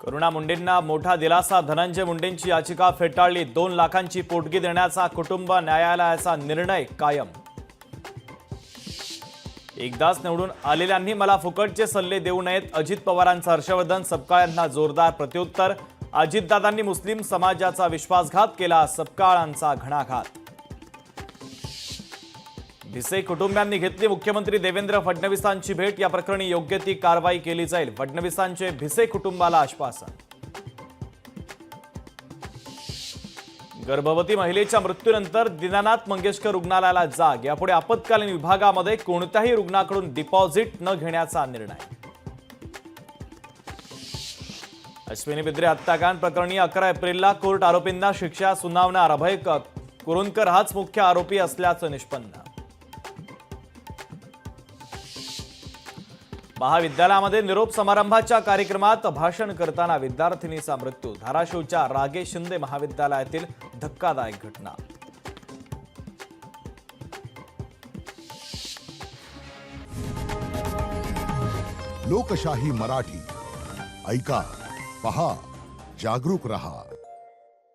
करुणा मुंडेंना मोठा दिलासा। धनंजय मुंडेंची याचिका फेटाळली। 2 लाखांची पोटगी देण्याचा कुटुंब न्यायालयाचा निर्णय कायम। एकदाच निवडून आलेल्यांनी मला फुकटचे सल्ले देऊ नयेत। अजित पवारांचं हर्षवर्धन सपकाळ यांना जोरदार प्रत्युत्तर। अजितदादांनी मुस्लिम समाजाचा विश्वासघात केला। सपकाळांचा घणाघात। भिसे कुटुंबियांनी घेतली मुख्यमंत्री देवेंद्र फडणवीसांची भेट। या प्रकरणी योग्य ती कारवाई केली जाईल। फडणवीसांचे भिसे कुटुंबाला आश्वासन। गर्भवती महिलेच्या मृत्यूनंतर दीनानाथ मंगेशकर रुग्णालयाला जाग। यापुढे आपत्कालीन विभागामध्ये कोणत्याही रुग्णाकडून डिपॉझिट न घेण्याचा निर्णय। अश्विनी बिद्रे हत्याकांड प्रकरणी 11 एप्रिलला कोर्ट आरोपींना शिक्षा सुनावणार। अभय कुरुंदकर हाच मुख्य आरोपी असल्याचं निष्पन्न। महाविद्यालयामध्ये निरोप समारंभाच्या कार्यक्रमात भाषण करताना विद्यार्थिनीचा मृत्यू। धाराशिवच्या रागे शिंदे महाविद्यालयातील धक्कादायक घटना। लोकशाही मराठी ऐका, पहा, जागरूक रहा।